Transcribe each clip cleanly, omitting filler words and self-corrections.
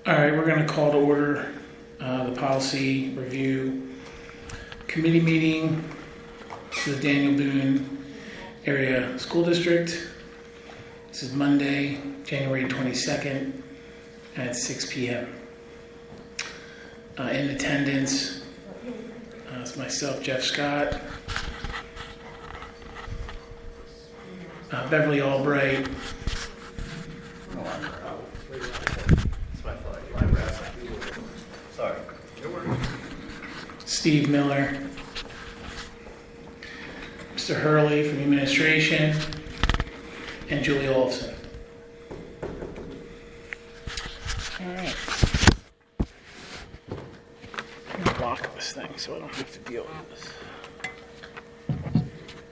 All right, we're going to call to order the policy review committee meeting for the Daniel Boone Area School District. This is Monday, January 22nd at 6 p.m. In attendance is myself, Jeff Scott, Beverly Albright, Steve Miller, Mr. Hurley from administration, and Julie Olson. All right. I'm going to block this thing so I don't have to deal with this.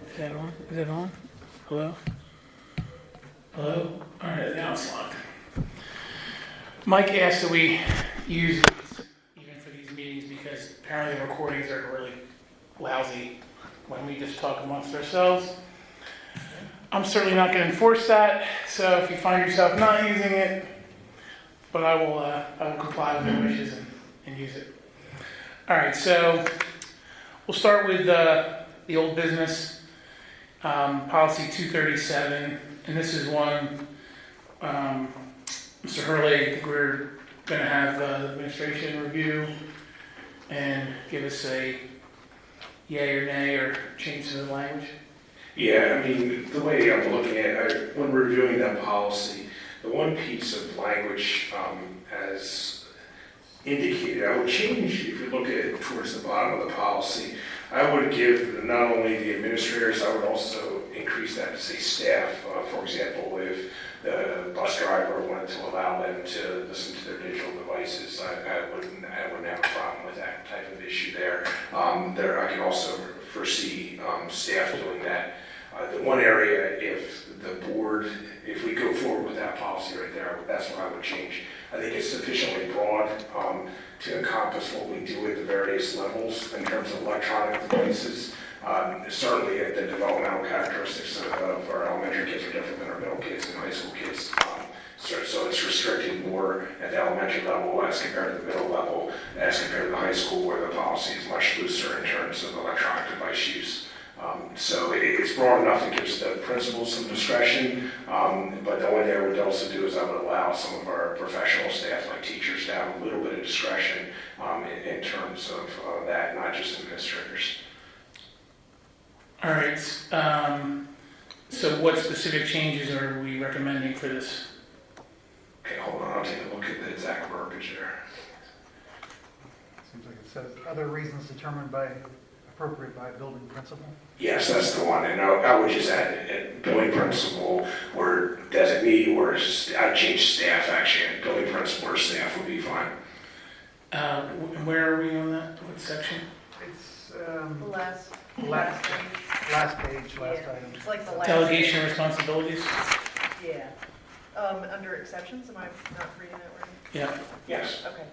Is that on? Is it on? Hello? Hello? All right, now it's locked. Mike asked that we use these even for these meetings because apparently the recordings are really lousy when we just talk amongst ourselves. I'm certainly not going to enforce that, so if you find yourself not using it, but I will comply with your wishes and use it. All right, so we'll start with the old business, policy 237, and this is one, Mr. Hurley, I think we're going to have the administration review and give us a yay or nay or change to the language. Yeah, I mean, the way I'm looking at it, when reviewing that policy, the one piece of language as indicated, I would change, if you look at it towards the bottom of the policy, I would give not only the administrators, I would also increase that to say staff. For example, if the bus driver wanted to allow them to listen to their digital devices, I wouldn't have a problem with that type of issue there. I can also foresee staff doing that. The one area, if the board, if we go forward with that policy right there, that's what I would change. I think it's sufficiently broad to encompass what we do at the various levels in terms of electronic devices. Certainly the developmental characteristics of our elementary kids are different than our middle kids and high school kids. So it's restricted more at the elementary level as compared to the middle level, as compared to the high school where the policy is much looser in terms of electronic device use. So it's broad enough, it gives the principals some discretion, but the only thing I would also do is I would allow some of our professional staff, like teachers, to have a little bit of discretion in terms of that, not just administrators. All right, so what specific changes are we recommending for this? Okay, hold on, I'll take a look at the exact verbiage there. Seems like it says other reasons determined by appropriate by building principal. Yes, that's the one, and I would just add building principal or designee, or I'd change staff actually, and building principal or staff would be fine. Where are we on that? What section? It's Last page, last yeah. item. It's like the last. Delegation of responsibilities? Yeah. Under exceptions, am I not reading that right? Yeah. Yes. Okay.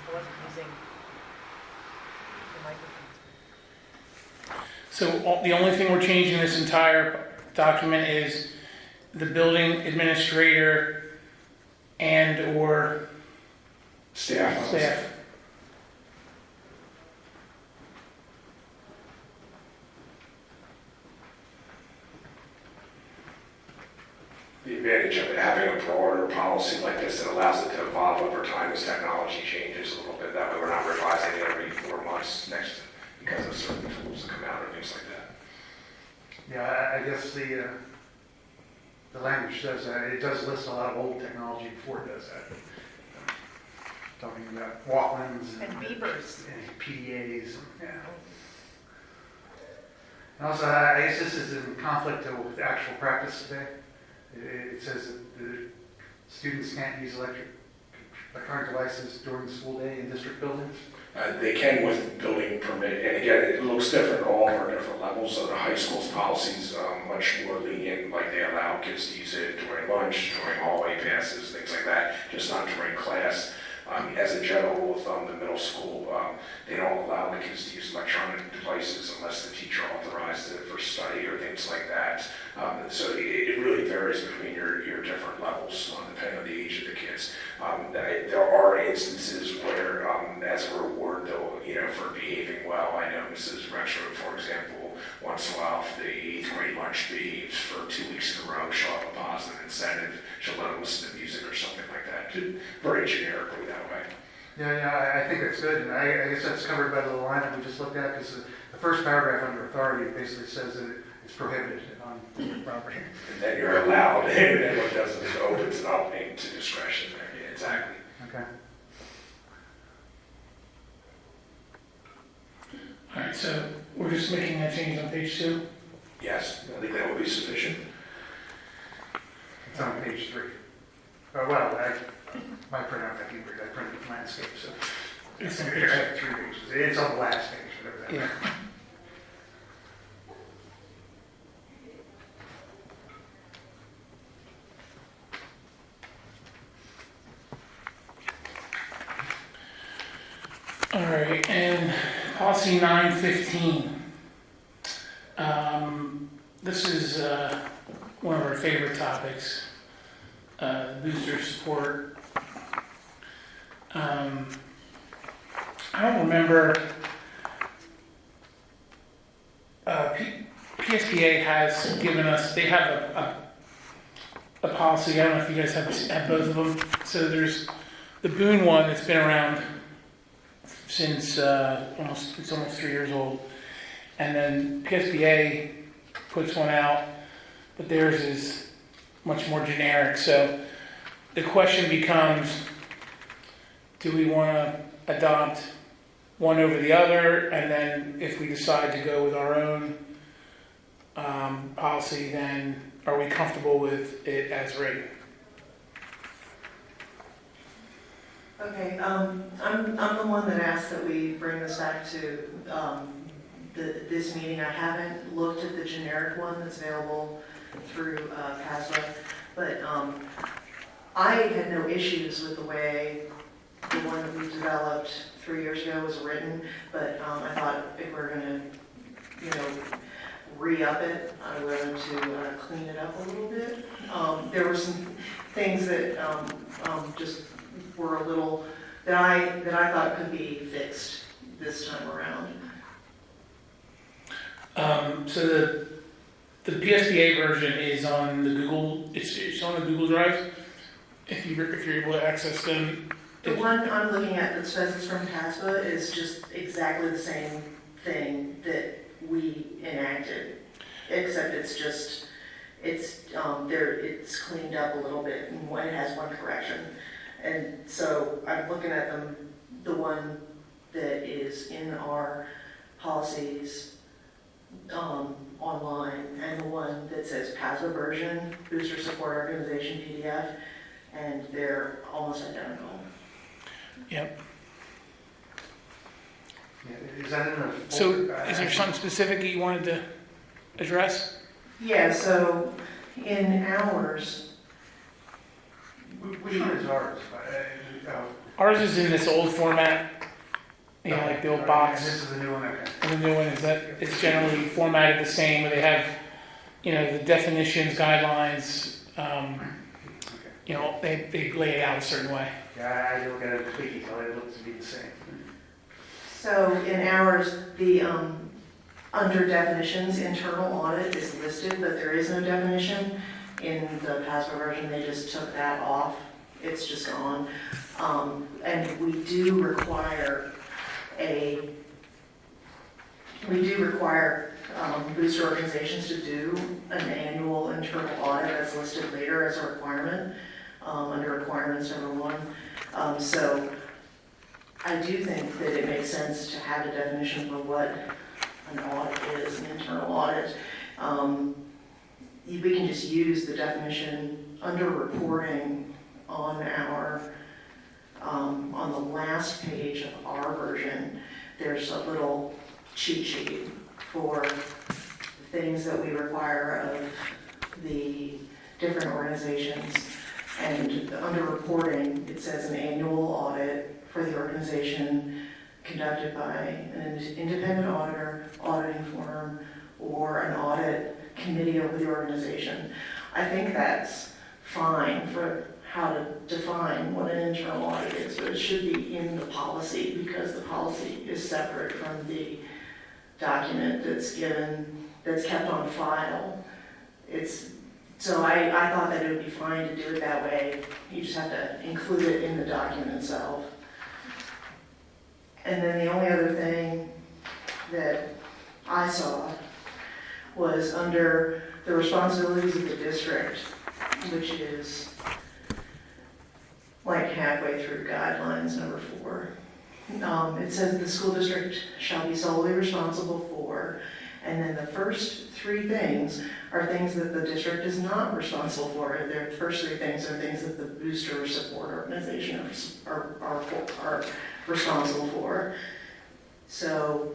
I wasn't using the microphone. So the only thing we're changing in this entire document is the building administrator and or Staff. The advantage of having a broader policy like this that allows it to evolve over time as technology changes a little bit. That way we're not revising it every 4 months because of certain tools that come out or things like that. Yeah, I guess the language says that it does list a lot of old technology before it does that. Talking about Walkmans And beepers. and PDAs. Yeah. And also, I guess this is in conflict with actual practice today. It says that the students can't use electronic devices during the school day in district buildings. They can with building permit, and again, it looks different at all of our different levels. So the high school's policies much more lenient, like they allow kids to use it during lunch, during hallway passes, things like that, just not during class. As a general rule of thumb, the middle school, they don't allow the kids to use electronic devices unless the teacher authorized it for study or things like that. So it really varies between your different levels, depending on the age There are instances where, as a reward, though, for behaving well, I know Mrs. Rexroad, for example, once in a while, if the 8th grade lunch behaves for 2 weeks in a row, she'll have a positive incentive. She'll let them listen to music or something like that. Very generically that way. Yeah, I think that's good, and I guess that's covered by the line that we just looked at, because the first paragraph under authority basically says that it's prohibited on property. And then you're allowed, and then what it does is it opens it up to discretion there. Yeah, exactly. Okay. All right, so we're just making that change on page 2? Yes, I think that would be sufficient. It's on page 3. My printout, I printed landscape, so. It's on I page have 3 pages. It's on the last page, whatever that is. Yeah. All right, and policy 915. This is one of our favorite topics, booster support. I don't remember, PSBA has given us, they have a policy, I don't know if you guys have both of them. So there's the Boone one that's been around since it's almost 3 years old. And then PSBA puts one out, but theirs is much more generic. So the question becomes, do we want to adopt one over the other? And then if we decide to go with our own policy, then are we comfortable with it as written? Okay, I'm the one that asked that we bring this back to this meeting. I haven't looked at the generic one that's available through PASBA, but I had no issues with the way the one that we developed 3 years ago was written, but I thought if we're going to, re-up it, I wanted to clean it up a little bit. There were some things that just were a little, that I thought could be fixed this time around. So the PSBA version is on the Google. It's on the Google Drive. If you're able to access them. The one I'm looking at that says it's from PASBA is just exactly the same thing that we enacted, except it's just it's cleaned up a little bit and it has one correction. And so I'm looking at the one that is in our policies online, and the one that says PASBA version, Booster Support Organization PDF, and they're almost identical. Yep. Yeah, is that in the So folder? is there something specific that you wanted to address? Yeah, so in ours, Which one is ours? Ours is in this old format, like the old And box. this is the new one, okay. And the new one is that it's generally formatted the same, where they have, the definitions, guidelines, they lay it out a certain way. Yeah, I look at it completely, so it looks to be the same. so in ours, the under definitions, internal audit is listed, but there is no definition. In the PASBA version, they just took that off. It's just gone. And we do require booster organizations to do an annual internal audit that's listed later as a requirement, under requirements number 1. So I do think that it makes sense to have a definition for what an audit is, an internal audit. We can just use the definition under reporting on on the last page of our version. There's a little cheat sheet for things that we require of the different organizations. And under reporting, it says an annual audit for the organization conducted by an independent auditor, auditing firm, or an audit committee over the organization. I think that's fine for how to define what an internal audit is, but it should be in the policy because the policy is separate from the document that's kept on file. So I thought that it would be fine to do it that way. You just have to include it in the document itself. And then the only other thing that I saw was under the responsibilities of the district, which is like halfway through guidelines number 4. It says the school district shall be solely responsible for, and then the first 3 things are things that the district is not responsible for. The first 3 things are things that the booster or support organization are responsible for. So,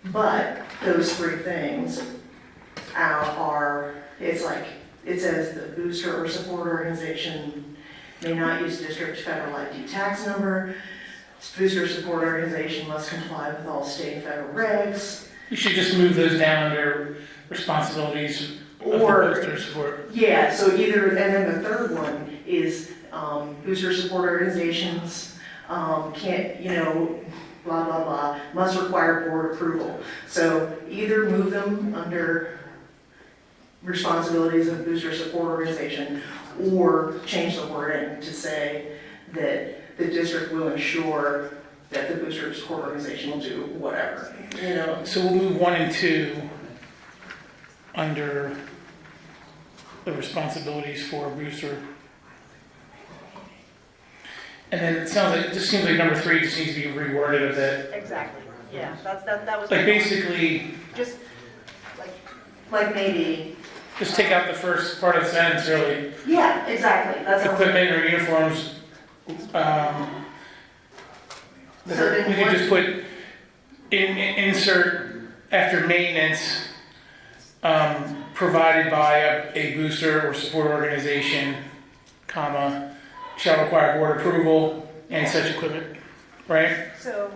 but those 3 things are, it's like, it says the booster or support organization may not use district federal ID tax number. Booster support organization must comply with all state and federal regs. You should just move those down under responsibilities of the booster support. Yeah, so either, and then the third one is booster support organizations can't, blah, blah, blah, must require board approval. So either move them under responsibilities of booster support organization or change the wording to say that the district will ensure that the booster support organization will do whatever, So we'll move 1 and 2 under the responsibilities for a booster. And then it just seems like number 3 just needs to be reworded a bit. Exactly, yeah, that was. Like basically, Just, like maybe, just take out the first part of the sentence really. yeah, exactly, that's what. Equipment or uniforms. We could just put insert after maintenance provided by a booster or support organization, comma, shall require board approval and such equipment, right? so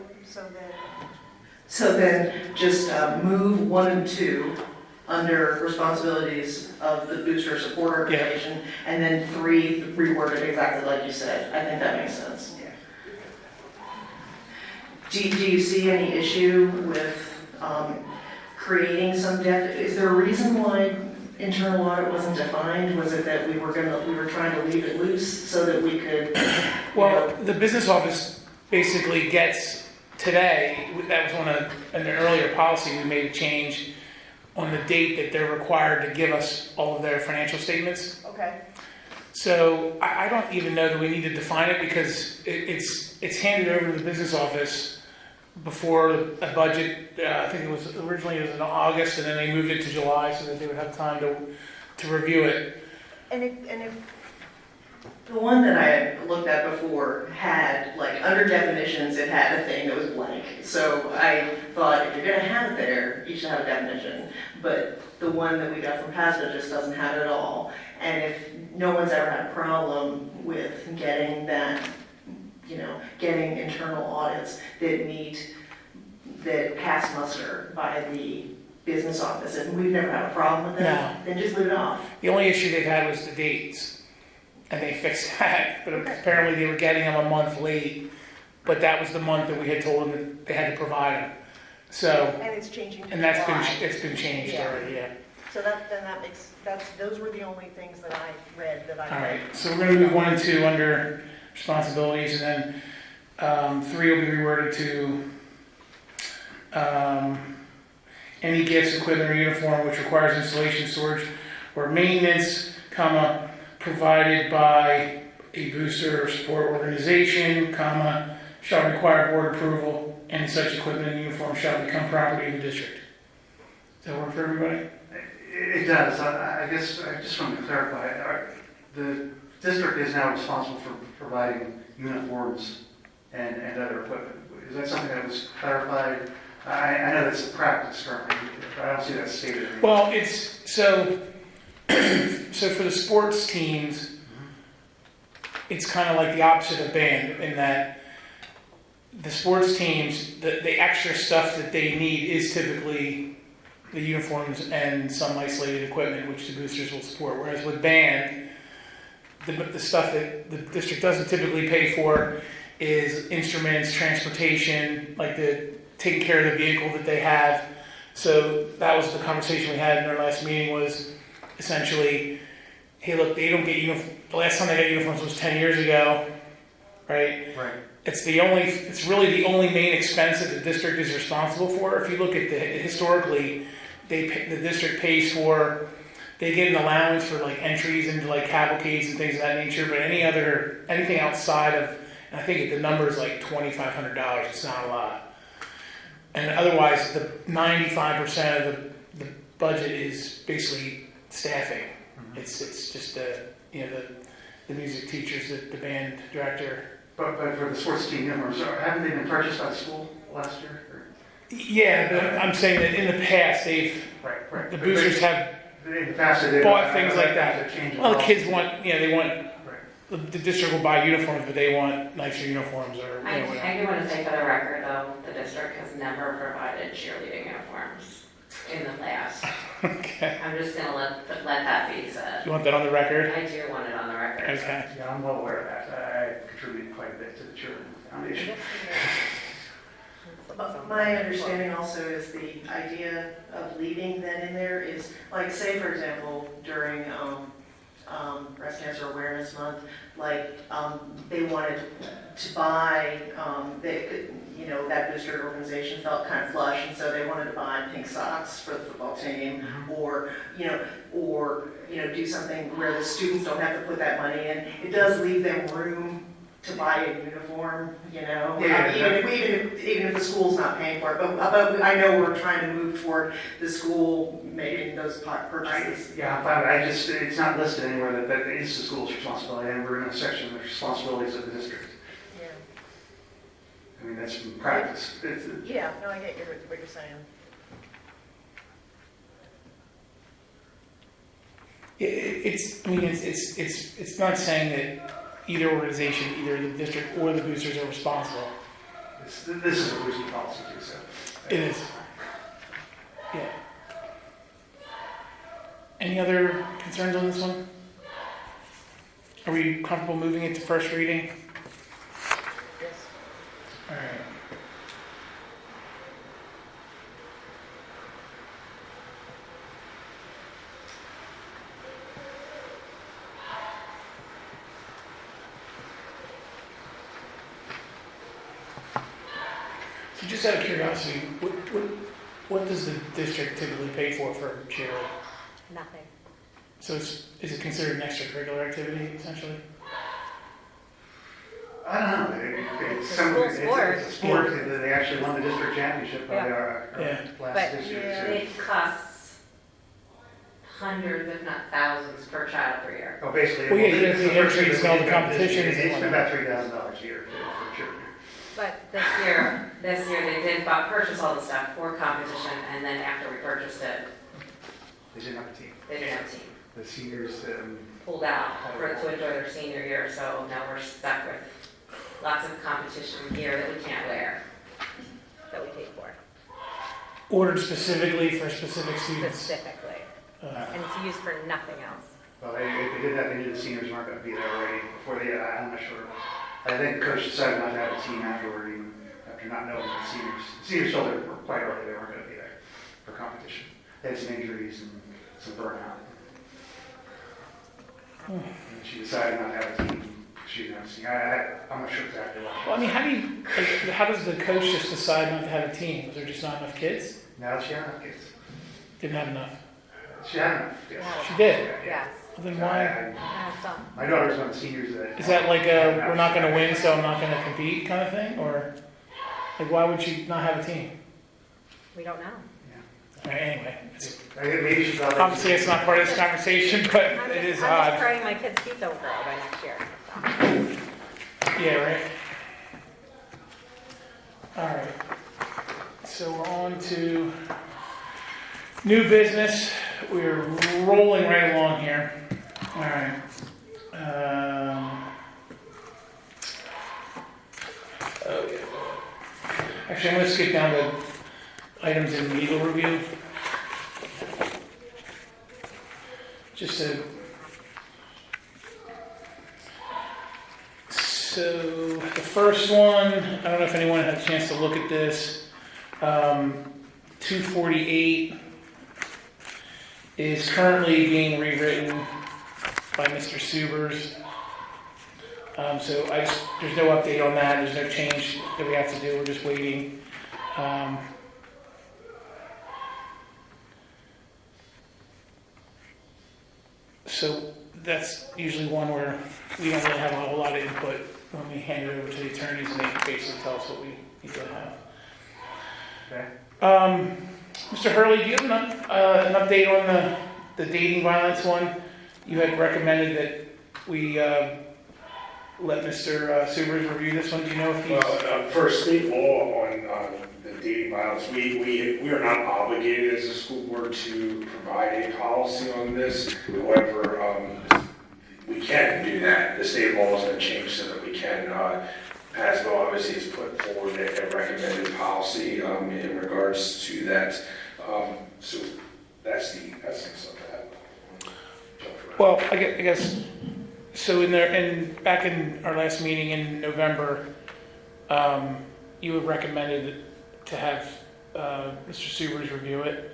So then just move 1 and 2 under responsibilities of the booster support organization, and then 3 reworded exactly like you said. I think that makes sense. Do you see any issue with creating some is there a reason why internal audit wasn't defined? Was it that we were trying to leave it loose so that we could? Well, the business office basically gets today, that was in the earlier policy, we made a change on the date that they're required to give us all of their financial statements. okay, So I don't even know that we need to define it because it's handed over to the business office before a budget. I think it was in August, and then they moved it to July so that they would have time to review it. and if The one that I looked at before had, like, under definitions, it had a thing that was blank. So I thought, if you're gonna have it there, you should have a definition. But the one that we got from PASPA just doesn't have it at all. And if no one's ever had a problem with getting that, getting internal audits that pass muster by the business office, and we've never had a problem with that, then just leave it off. The only issue they've had was the dates, and they fixed that. But apparently they were getting them a month late, but that was the month that we had told them that they had to provide them. So, and it's changing to and it's been changed Yeah. already, yeah. So those were the only things that I read that I. All right, so we're gonna move 1 and 2 under responsibilities, and then 3 will be reworded to any gifts, equipment, or uniform which requires installation, storage, or maintenance, comma, provided by a booster or support organization, comma, shall require board approval, and such equipment and uniform shall become property of the district. Does that work for everybody? It does. I guess I just want to clarify. The district is now responsible for providing uniforms and other equipment. Is that something that was clarified? I know that's a practice currently, but I don't see that stated. Well, it's so for the sports teams, it's kind of like the opposite of band in that the sports teams, the extra stuff that they need is typically the uniforms and some isolated equipment, which the boosters will support. Whereas with band, the stuff that the district doesn't typically pay for is instruments, transportation, like the taking care of the vehicle that they have. So that was the conversation we had in our last meeting, was essentially, hey, look, they don't get the last time they got uniforms was 10 years ago, right? Right. It's really the only main expense that the district is responsible for. If you look at historically, the district pays for, they get an allowance for like entries into like cavalcades and things of that nature, but anything outside of, and I think the number is like $2,500, it's not a lot. And otherwise, the 95% of the budget is basically staffing. Mm-hmm. It's just the music teachers, the band director. But for the sports team uniforms, haven't they been purchased by the school last year? Or? Yeah, but I'm saying that in the past, Right. the boosters have In the past, they bought things like that. Well, the kids want. want, the district will buy uniforms, but they want nicer uniforms or, I whatever. do want to say for the record, though, the district has never provided cheerleading uniforms in the past. Okay. I'm just gonna let that be said. You want that on the record? I do want it on the record. Okay. Yeah, I'm well aware of that. I contributed quite a bit to the cheerleading foundation. My understanding also is the idea of leaving that in there is, like, say, for example, during Breast Cancer Awareness Month, they wanted to buy, that booster organization felt kind of flush, and so they wanted to buy pink socks for the football team, or do something where the students don't have to put that money in. It does leave them room to buy a uniform, Yeah, even if the school's not paying for it. But I know we're trying to move toward the school making those purchases. Yeah, I'm fine. It's not listed anywhere that it's the school's responsibility, and we're in a section of responsibilities of the district. Yeah. I mean, that's from practice. Yeah, no, I get what you're saying. It's not saying that either organization, either the district or the boosters are responsible. This is a boosting policy too, so. It is. Yeah. Any other concerns on this one? Are we comfortable moving it to first reading? Yes. All right. So just out of curiosity, what does the district typically pay for cheerleading? Nothing. So is it considered an extracurricular activity, essentially? I don't know. It's a school sport. It's a sport. They actually won the district championship by our last this year. It costs hundreds, if not thousands, per child per year. Oh, basically. Well, yeah, you it's have the entries and all the competitions. It's been about $3,000 a year for cheerleading. But this year they did purchase all the stuff for competition, and then after we purchased it, They didn't have a team. they didn't have a team. The seniors, Pulled out to enjoy their senior year, so now we're stuck with lots of competition gear that we can't wear, that we paid for. Ordered specifically for specific students? Specifically, and it's used for nothing else. well, if they did that, they knew the seniors weren't going to be there already before I'm not sure. I think the coach decided not to have a team afterward, even after not knowing the seniors. The seniors told her quite early they weren't going to be there for competition. They had some injuries and some burnout. And she decided not to have a team. She didn't have a team. I'm not sure exactly why. Well, I mean, how does the coach just decide not to have a team? Was there just not enough kids? Now she had enough kids. Didn't have enough. She had enough. Yes. She did. Yes. Well, then why? That's done. My daughter's one of the seniors that. Is that like a we're not going to win, so I'm not going to compete kind of thing, or like why would she not have a team? We don't know. All right, anyway, I think maybe she thought. obviously it's not part of this conversation, but it is I'm odd. just praying my kids' feet don't grow by next year. So. Yeah, right. All right. So we're on to new business. We're rolling right along here. All right. Okay. Actually, I'm going to skip down to items in legal review. Just to So the first one, I don't know if anyone had a chance to look at this. 248 is currently being rewritten by Mr. Subers. So there's no update on that. There's no change that we have to do. We're just waiting. So that's usually one where we don't really have a whole lot of input when we hand it over to the attorneys, and they basically tell us what we need to have. Okay. Mr. Hurley, do you have an update on the dating violence one? You had recommended that we let Mr. Subers review this one. Do you know if he's... Well, for state law on the dating violence, we are not obligated as a school board to provide a policy on this. However, we can do that. The state law has been changed so that we can. Pasco obviously has put forward a recommended policy in regards to that. So that's the essence of that. Well, I guess so. Back in our last meeting in November, you had recommended to have Mr. Subers review it,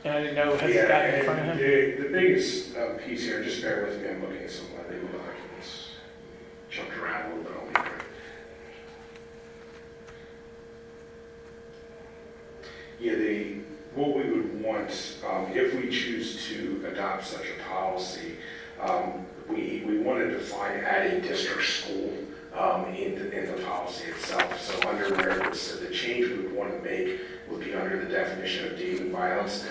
and I didn't know has it gotten in front of him. The biggest piece here, just bear with me. I'm looking at some of my legal documents. Jumped around a little bit on me. Yeah, what we would want, if we choose to adopt such a policy, we want to define adding district school in the policy itself. So under where the change we would want to make would be under the definition of dating violence,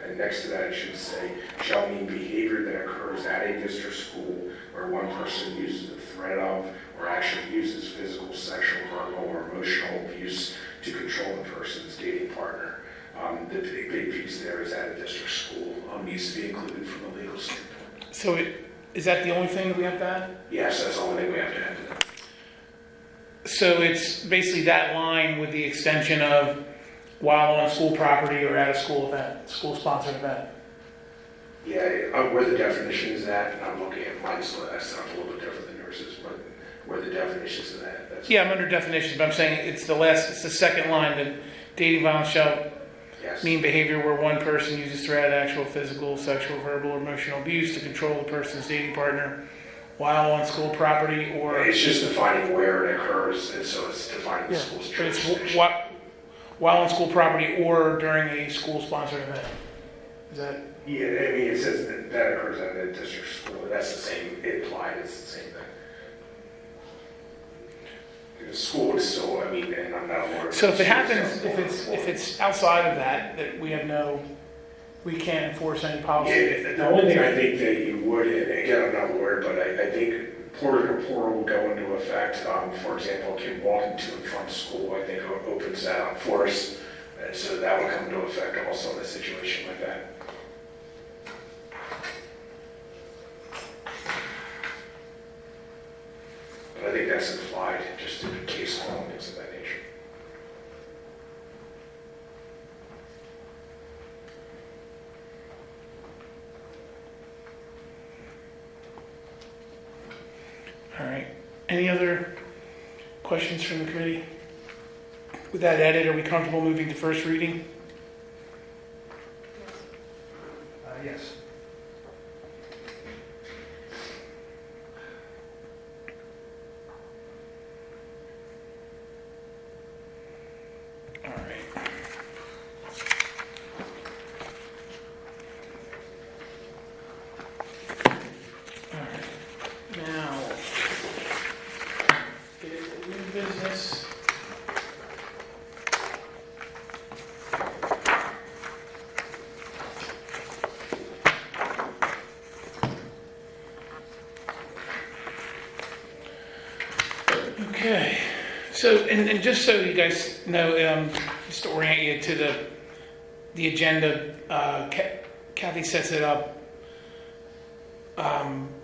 and next to that it should say, shall mean behavior that occurs at a district school where one person uses the threat of or actually uses physical, sexual, verbal, or emotional abuse to control the person's dating partner. The big piece there is at a district school needs to be included from a legal standpoint. So is that the only thing that we have to add? Yes, that's the only thing we have to add to that. So it's basically that line with the extension of while on school property or at a school event, school-sponsored event. Yeah, where the definition is at, and I'm looking at mine, so that sounds a little bit different than yours is, but where the definitions of that. That's Yeah, I'm under definitions, but I'm saying it's the second line, that dating violence shall yes. mean behavior where one person uses threat, actual, physical, sexual, verbal, or emotional abuse to control the person's dating partner while on school property or... It's just defining where it occurs, and so it's defining the school's but it's jurisdiction. while on school property or during a school-sponsored event. Is that... Yeah, I mean, it says that occurs at a district school, but that's the same, implied, it's the same thing. The school is still, I mean, and I'm not a lawyer. So if it happens, if it's outside of that we have we can't enforce any policy. Yeah, the only thing I think that you would, and again, I'm not a lawyer, but I think portal to portal will go into effect. For example, a kid walking to and from school, I think opens that up for us. And so that would come into effect also in a situation like that. But I think that's implied, just in case law and things of that nature. All right. Any other questions from the committee? With that edit, are we comfortable moving to first reading? Yes. All right. All right. Now, new business. Okay, so, and just so you guys know, just to orient you to the agenda, Kathy sets it up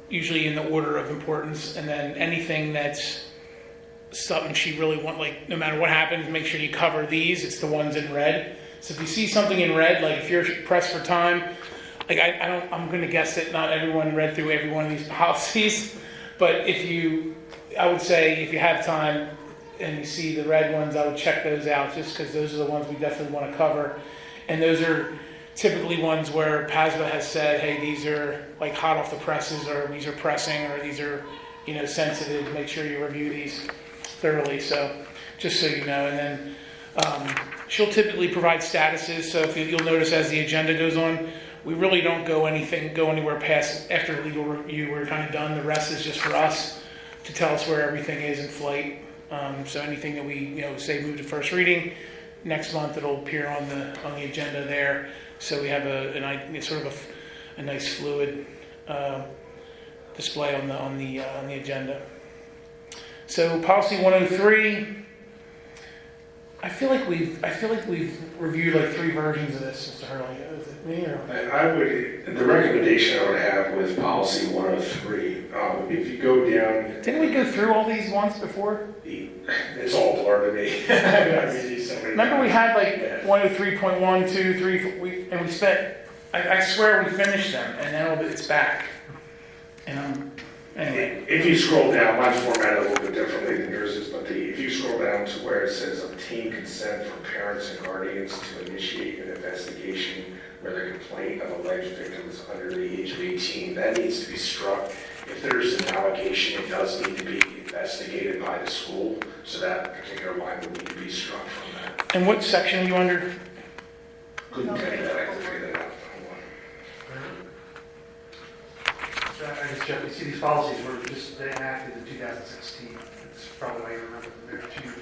usually in the order of importance, and then anything that's something she really want, like no matter what happens, make sure you cover these, it's the ones in red. So if you see something in red, like if you're pressed for time, like I'm gonna guess that not everyone read through every one of these policies. But I would say if you have time and you see the red ones, I would check those out just because those are the ones we definitely want to cover. And those are typically ones where PASBA has said, hey, these are like hot off the presses, or these are pressing, or these are, sensitive. Make sure you review these thoroughly. So just so you know. And then she'll typically provide statuses. So if you'll notice as the agenda goes on, we really don't go anywhere past after legal review. We're kind of done. The rest is just for us to tell us where everything is in flight. So anything that we say move to first reading, next month it'll appear on the agenda there. So we have a nice fluid display on the agenda. So policy 103. I feel like we've reviewed like 3 versions of this, Mr. Hurley. Is it me or? The recommendation I would have with policy 103, if you go down. Didn't we go through all these once before? It's all blurred to me. Remember we had like 103.1, 2, 3, and we spent, I swear we finished them, and now it's back. And anyway. If you scroll down, mine's formatted a little bit differently than yours is, but if you scroll down to where it says obtain consent from parents and guardians to initiate an investigation where the complaint of alleged victim is under the age of 18, that needs to be struck. If there's an allegation, it does need to be investigated by the school, so that particular line would need to be struck from that. And what section are you under? Couldn't tell you that, I can figure that out. I just checked, we see these policies were just enacted in 2016. That's probably why you remember them. They're 2 years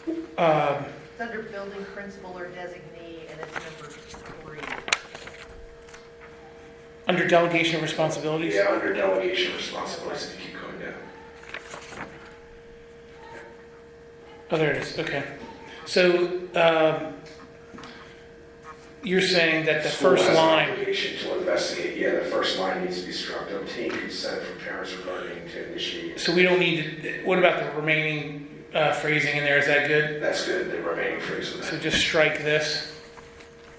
old. It's under building principal or designee, and it's number 3. Under delegation of responsibilities? Yeah, under delegation of responsibilities, if you keep going down. Oh, there it is. Okay. So you're saying that the School first has an line. obligation to investigate. Yeah, the first line needs to be struck. To obtain consent from parents or guardian to initiate. So we don't need to. What about the remaining phrasing in there? Is that good? That's good. The remaining phrase of So that. just strike this.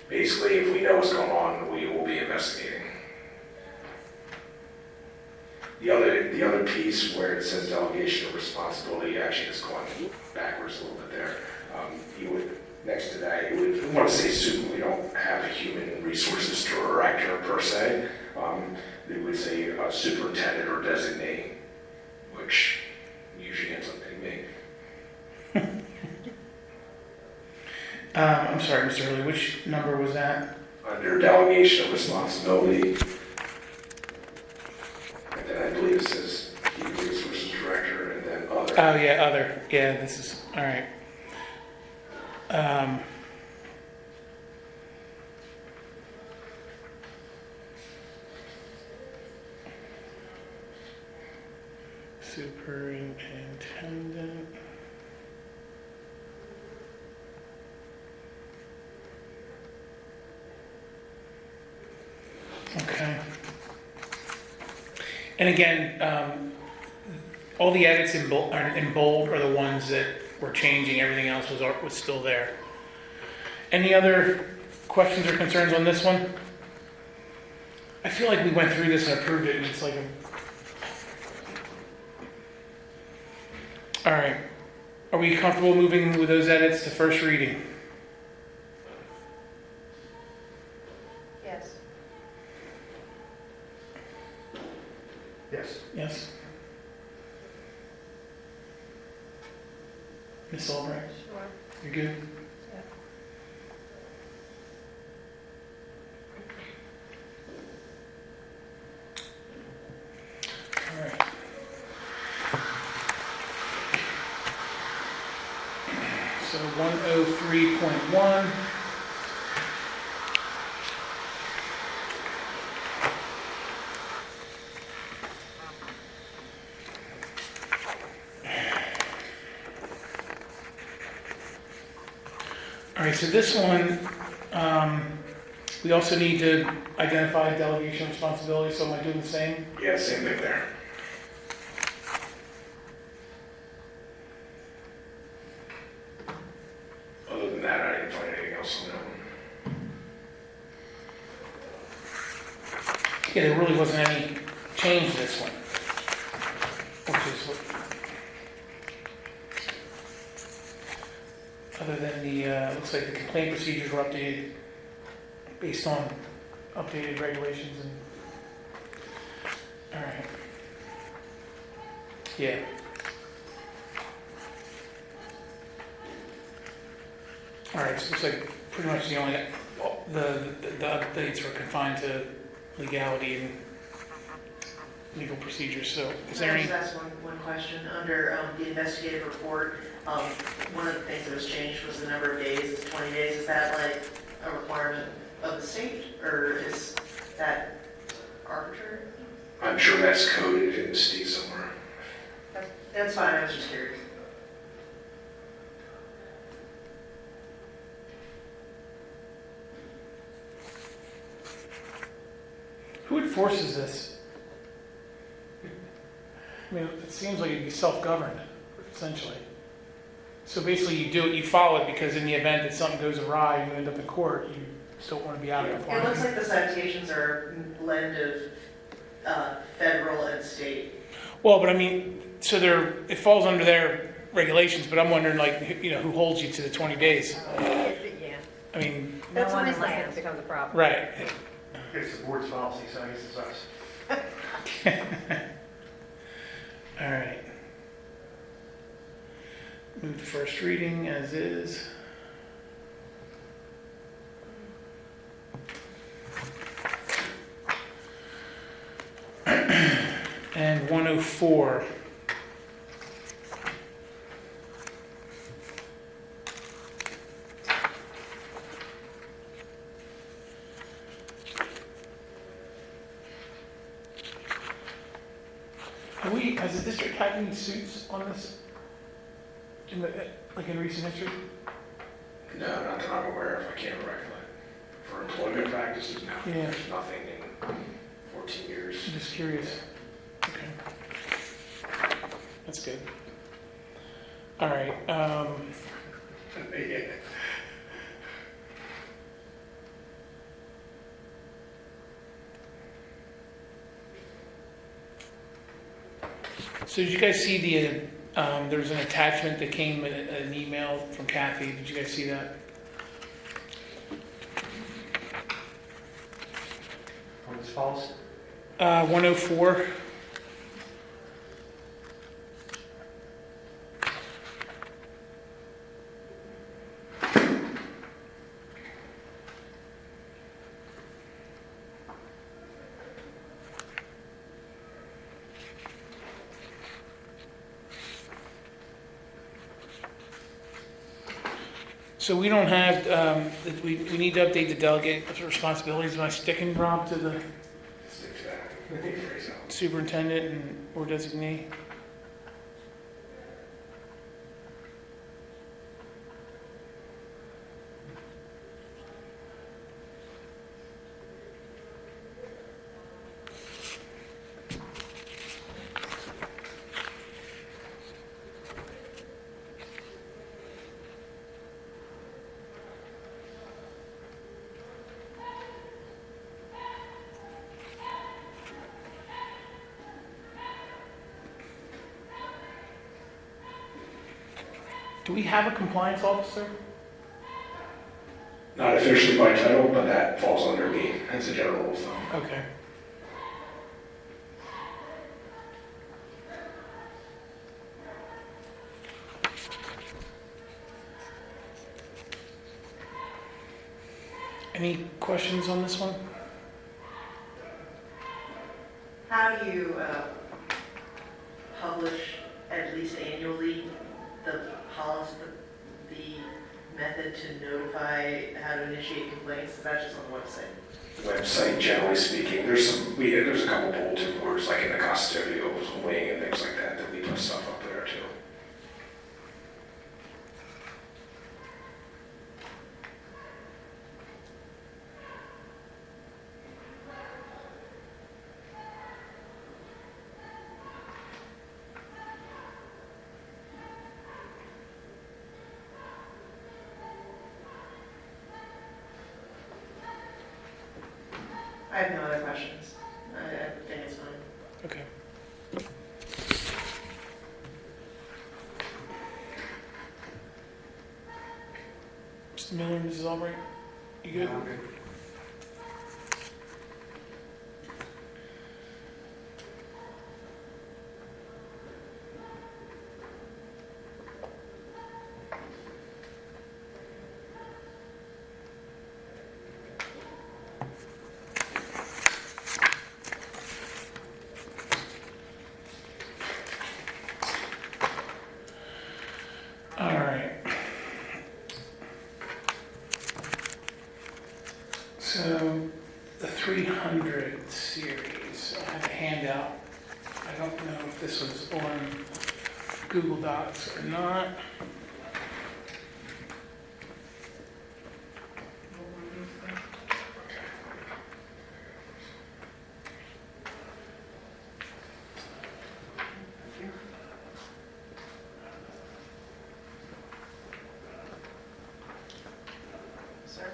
Basically, if we know what's going on, we will be investigating. The other piece where it says delegation of responsibility, actually it's going backwards a little bit there. You would, next to that, you would want to say super. We don't have a human resources director per se. They would say superintendent or designate, which usually ends up being me. I'm sorry, Mr. Hurley. Which number was that? Under delegation of responsibility. And then I believe it says human resources director and then other. Oh yeah, other. Yeah, this is all right. Superintendent. Okay. And again, all the edits in bold are the ones that we're changing. Everything else was still there. Any other questions or concerns on this one? I feel like we went through this and approved it, and it's like All right. Are we comfortable moving with those edits to first reading? Yes. Yes. Yes. Ms. Albright, Sure. you're good? Yeah. All right. So 103.1. All right, so this one, we also need to identify delegation of responsibility, so am I doing the same? Yeah, same thing there. Other than that, I didn't find anything else on that one. Yeah, there really wasn't any changed this one, which is other than the, looks like the complaint procedures were updated based on updated regulations and, all right. Yeah. All right, so it looks like pretty much the only, the updates were confined to legality and legal procedures, so is there Can I any? just ask one question? Under the investigative report, one of the things that was changed was the number of days, it's 20 days. Is that like a requirement of the state, or is that arbitrary? I'm sure that's coded in the state somewhere. That's fine, I was just curious. Who enforces this? I mean, it seems like it'd be self-governed, essentially. So basically, you do it, you follow it, because in the event that something goes awry, you end up in court, you still want to be out of It looks compliance. like the citations are a blend of federal and state. Well, but I mean, so it falls under their regulations, but I'm wondering, like, who holds you to the 20 days? Yeah. I mean, No That's one my is listening, plan. it becomes a problem. right. It's the board's policy, so I guess it's us. All right. Move to first reading as is. And 104. Has the district had any suits on this? Like in recent history? No, not that I'm aware of, I can't recollect. For employment practices, no, Yeah. there's nothing in 14 years. I'm just curious. Okay. That's good. All right. Yeah. So did you guys see there was an attachment that came in an email from Kathy. Did you guys see that? On this policy? 104. So we don't have, we need to update the delegate responsibilities. Am I sticking, Rob, to the Stick to that. Phrase out. superintendent or designee? Do we have a compliance officer? Not officially by title, but that falls under me. That's a general rule of thumb. Okay. Any questions on this one? How do you publish, at least annually, the policy, the method to notify how to initiate complaints? Is that just on the website? Website, generally speaking, there's a couple bulletin boards, like in the custodial wing and things like that, that we put stuff up there too. I have no other questions. I think it's fine. Okay. Mr. Miller, Mrs. Albright, you good? Okay. All right. So the 300 series, I have a handout. I don't know if this was on Google Docs or not. Sir?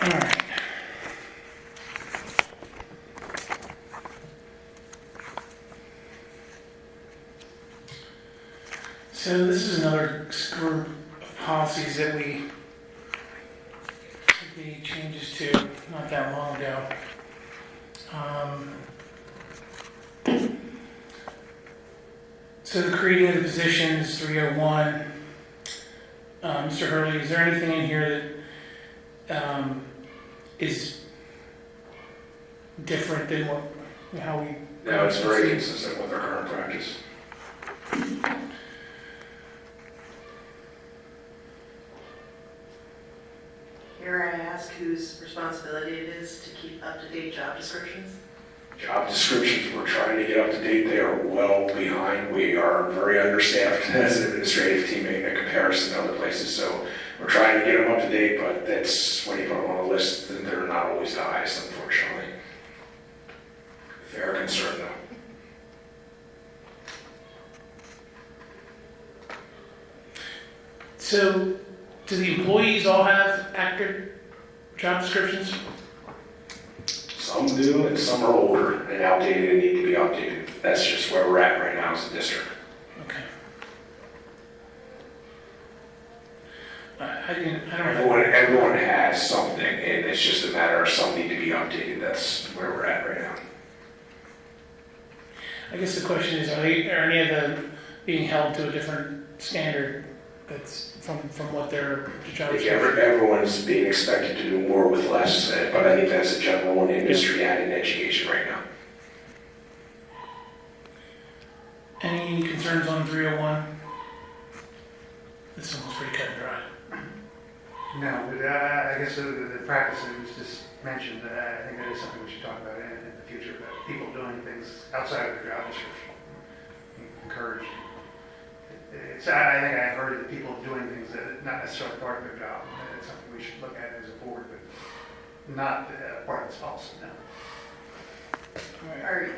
All right. So this is another group of policies that we made changes to not that long ago. So the creating of the positions, 301. Mr. Hurley, is there anything in here that is different than how we? No, it's very consistent with our current practice. Here I ask whose responsibility it is to keep up-to-date job descriptions? Job descriptions, we're trying to get up to date. They are well behind. We are very understaffed as an administrative team in comparison to other places. So we're trying to get them up to date, but that's when you put them on a list, then they're not always the highest, unfortunately. Fair concern, though. So, do the employees all have accurate job descriptions? Some do, and some are older and outdated and need to be updated. That's just where we're at right now as a district. Okay. I don't Everyone has something, and it's just a matter of some need to be updated. That's where we're at right now. I guess the question is, are any of them being held to a different standard that's from what their job I think description? everyone's being expected to do more with less, but I think that's a general in industry and in education right now. Any concerns on 301? This one's pretty cut and dry. No, but I guess the practice that was just mentioned, I think that is something we should talk about in the future, about people doing things outside of their job description. Encouraged. I think I've heard of people doing things that are not necessarily part of their job. It's something we should look at as a board, but not part of this policy now. All right.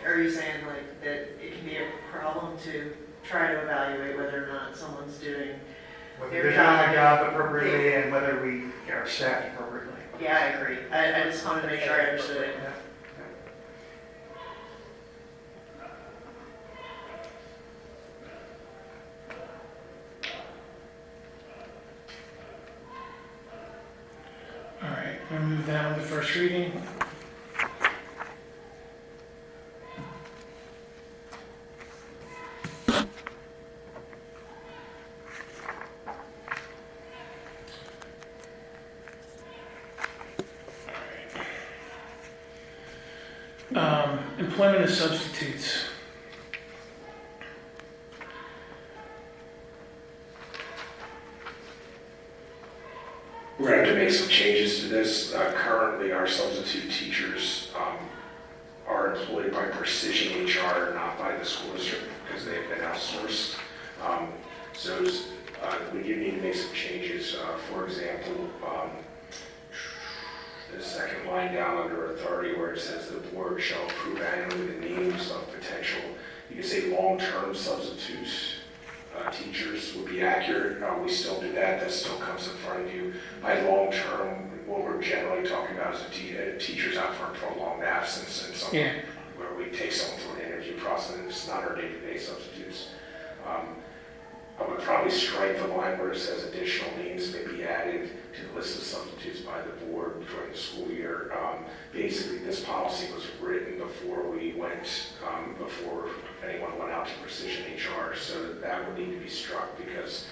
Are you saying like that it can be a problem to try to evaluate whether or not someone's doing? Whether Their they're doing their job. job appropriately and whether we are staffed appropriately. Yeah, I agree. I just wanted to make sure I understood it. Yeah. All right, I'm gonna move down to the first reading. Employment of substitutes. We're going to have to make some changes to this. Currently, our substitute teachers are employed by Precision HR, not by the school district, because they've been outsourced. So we do need to make some changes. For example, the second line down under authority where it says the board shall approve annually the names of potential, you can say long-term substitute teachers would be accurate. We still do that. That still comes in front of you. By long-term, what we're generally talking about is a teacher's out for a prolonged absence and something where we take someone through an interview process. It's not our day-to-day substitutes. I would probably strike the line where it says additional names may be added to the list of substitutes by the board during the school year. Basically, this policy was written before we went, before anyone went out to Precision HR, so that would need to be struck because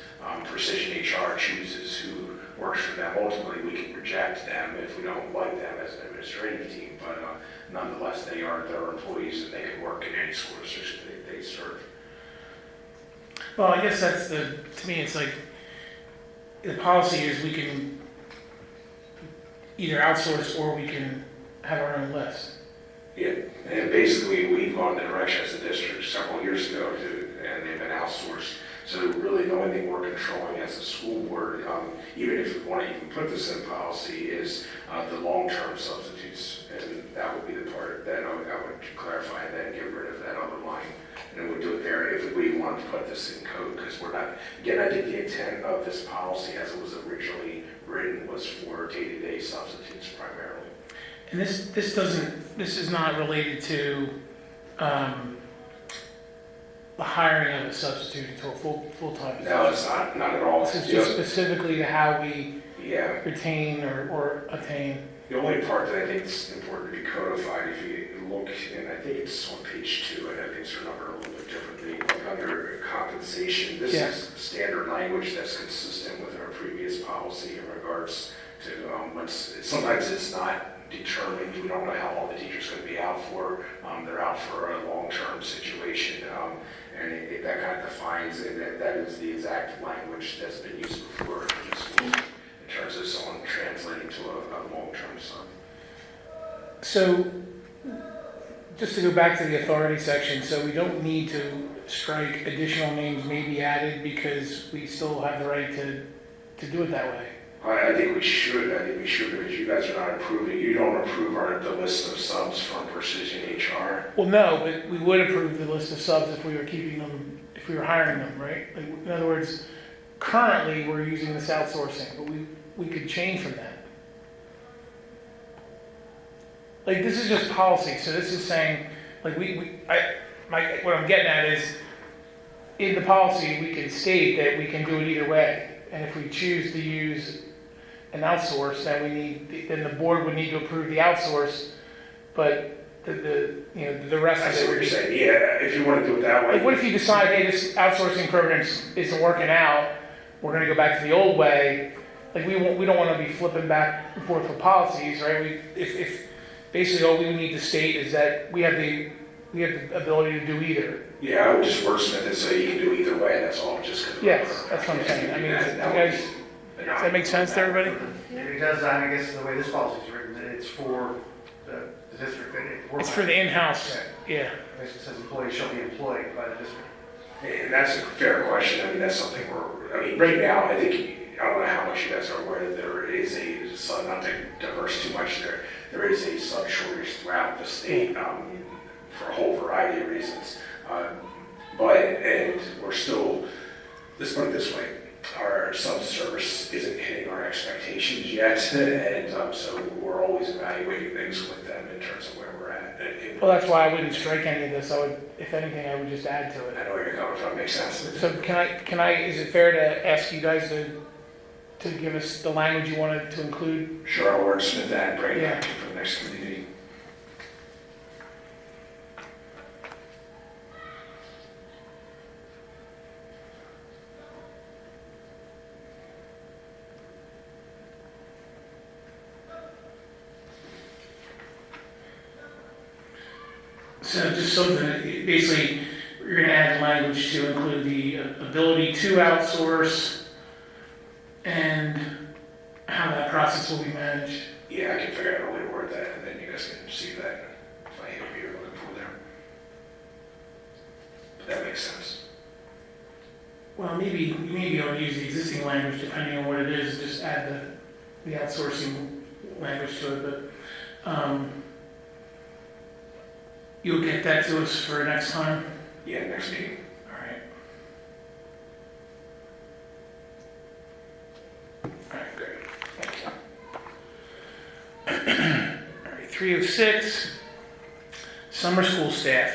Precision HR chooses who works for them. Ultimately, we can reject them if we don't like them as an administrative team, but nonetheless, they are their employees and they can work in any school district they serve. Well, I guess that's to me, it's like, the policy is we can either outsource or we can have our own list. Yeah, and basically we've gone the direction as a district several years ago and they've been outsourced. So really the only thing we're controlling as a school board, even if we want to even put this in policy, is the long-term substitutes. And that would be the part that I would clarify and then get rid of that other line. And then we'd do it there if we want to put this in code, because we're not, again, I think the intent of this policy as it was originally written was for day-to-day substitutes primarily. And this is not related to the hiring of a substitute into a full-time position. No, it's not at all. This is just specifically to how we Yeah. retain or attain. The only part that I think is important to be codified, if you look, and I think it's on page 2, and I think it's numbered a little bit differently, like under compensation, this is standard language that's consistent with our previous policy in regards to, sometimes it's not determined, we don't know how long the teacher's going to be out for, they're out for a long-term situation, and that kind of defines it, that is the exact language that's been used before in the schools. In terms of someone translating to a long-term sub. So, just to go back to the authority section, so we don't need to strike additional names may be added because we still have the right to do it that way. I think we should because you guys are not approving, you don't approve the list of subs from Precision HR. Well, no, but we would approve the list of subs if we were keeping them, if we were hiring them, right? Like, in other words, currently we're using this outsourcing, but we could change from that. Like, this is just policy, so this is saying, like, what I'm getting at is, in the policy, we can state that we can do it either way. And if we choose to use an outsource, then the board would need to approve the outsource, but the rest of it. I see what would you're be. saying, yeah, if you want to do it that way. Like, what if you decide, hey, this outsourcing program isn't working out, we're gonna go back to the old way? Like, we don't wanna be flipping back and forth for policies, right? If basically all we need to state is that we have the ability to do either. Yeah, I would just wordsmith it so you can do either way, that's all, just because. Yes, that's what I'm saying. I mean, does that make sense to everybody? It does, I guess the way this policy is written, it's for the district. It's for the in-house, yeah. Basically says employees shall be employed by the district. And that's a fair question. I mean, that's something right now, I think, I don't know how much you guys are aware that there is not to diverse too much there is a sub shortage throughout the state for a whole variety of reasons. And we're still, let's put it this way, our sub-service isn't hitting our expectations yet, and so we're always evaluating things with them in terms of where we're at. Well, that's why I wouldn't strike any of this. I would, if anything, I would just add to it. I know where you're coming from, makes sense. So can I, is it fair to ask you guys to give us the language you wanted to include? Sure, I'll wordsmith that and bring it back to you for the next committee meeting. So just something, basically, you're gonna add language to include the ability to outsource and how that process will be managed. Yeah, I can figure out a way to word that, and then you guys can see that if I hit what you're looking for there. But that makes sense. well, maybe I'll use the existing language depending on what it is, just add the outsourcing language to it, but, you'll get that to us for next time? Yeah, next meeting. All right. All right, great. Thank you. All right, 306, summer school staff.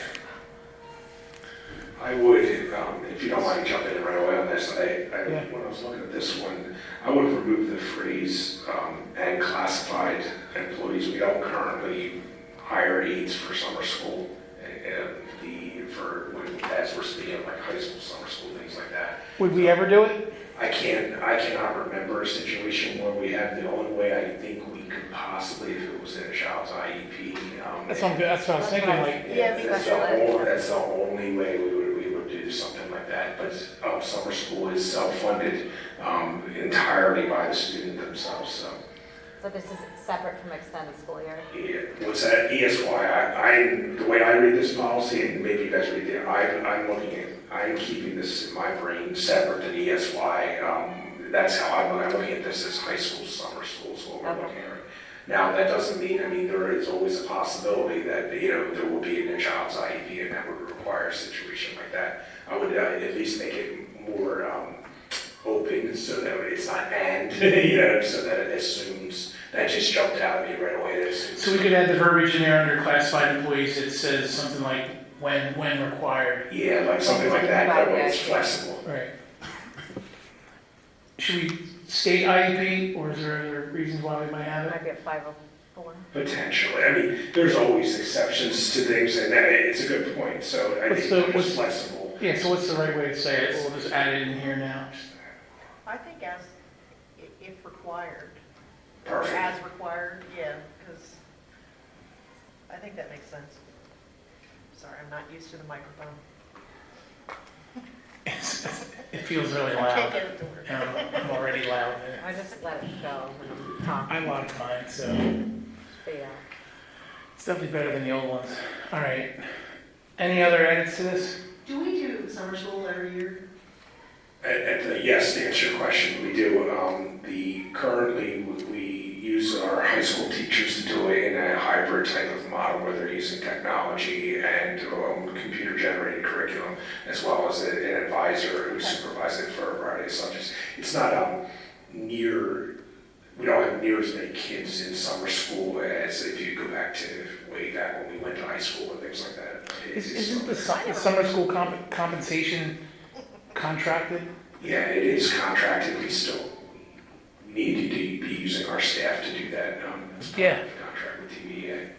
I would, if you don't mind jumping in right away on this, Yeah. when I was looking at this one, I would remove the phrase, and classified employees. We don't currently hire aides for summer school, as we're speaking of like high school, summer school, things like that. Would we ever do it? I cannot remember a situation where we have, the only way I think we could possibly, if it was in a child's IEP. That's what I was thinking, like, Yeah, That's because that's the only way we would do something like that. But summer school is self-funded entirely by the student themselves. So this is separate from extended school year? Yeah, what's that? ESY. The way I read this policy, and maybe you guys read it, I'm keeping this in my brain separate than ESY. That's how I'm looking at this as high school, summer school is what we're looking at. Now, that doesn't mean, there is always a possibility that, there will be in a child's IEP and that would require a situation like that. I would at least make it more open so that it's not and, so that it assumes, that just jumped out at me right away. so we could add the verbiage in there under classified employees that says something like when required. Yeah, like something like that, that way it's flexible. Right. Should we state IEP, or is there other reasons why we might have It it? might be at 504. Potentially. There's always exceptions to things, and it's a good point, so I think it's flexible. Yeah, so what's the right way to say it? We'll just add it in here now. I think if required, or Perfect. as required, yeah, because I think that makes sense. Sorry, I'm not used to the microphone. It feels really I can't loud. get it to work. I'm already loud. I just let it go when I'm talking. I locked mine, so But yeah. it's definitely better than the old ones. All right. Any other edits to this? Do we do summer school every year? Yes, to answer your question, we do. Currently, we use our high school teachers to do it in a hybrid type of model where they're using technology and computer-generated curriculum, as well as an advisor who supervises it for a variety of subjects. It's not we don't have near as many kids in summer school as if you go back to way back when we went to high school and things like that. Isn't the summer school compensation contracted? Yeah, it is contracted. We still need to be using our staff to do that. Yeah. Contract with TVA.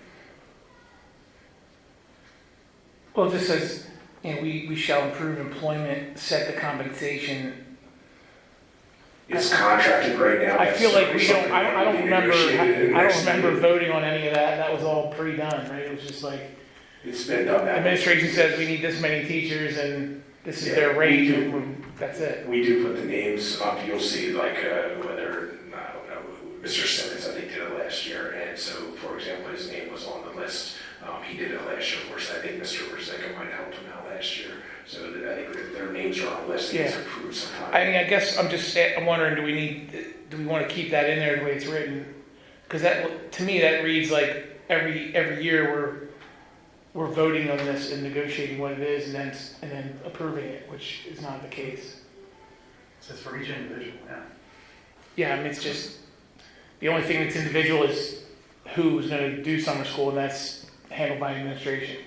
Well, it just says, we shall improve employment, set the compensation. It's contracted right now. I feel like That's I don't something remember, negotiated in the I don't next remember meeting. voting on any of that. That was all pre-done, right? It was just like, It's been done that. administration says we need this many teachers and this is Yeah, their we rate, do. and that's it. We do put the names up. You'll see whether, I don't know, Mr. Simmons, I think, did it last year. And so, for example, his name was on the list. He did it last year. Of course, I think Mr. Rizeka might have helped him out last year. So I think that their names are on the list. It's Yeah. approved sometime. I guess I'm wondering, do we want to keep that in there the way it's written? Because to me, that reads like every year we're voting on this and negotiating what it is and then approving it, which is not the case. It says for each individual, yeah. Yeah, it's just, the only thing that's individual is who's going to do summer school, and that's handled by administration.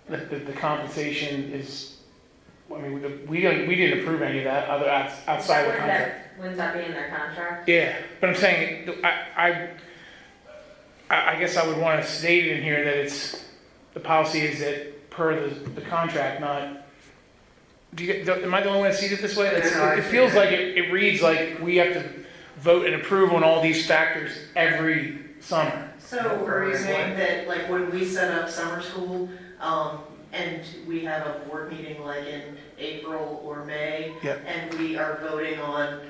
The compensation is, we didn't approve any of that outside of the contract. Wouldn't that be in their contract? Yeah, but I'm saying, I guess I would want to state it in here that the policy is that per the contract, not, am I the only one that sees it this way? It feels like it reads like we have to vote and approve on all these factors every summer. So are you saying that, like, when we set up summer school, and we have a board meeting like in April or May, Yep. and we are voting on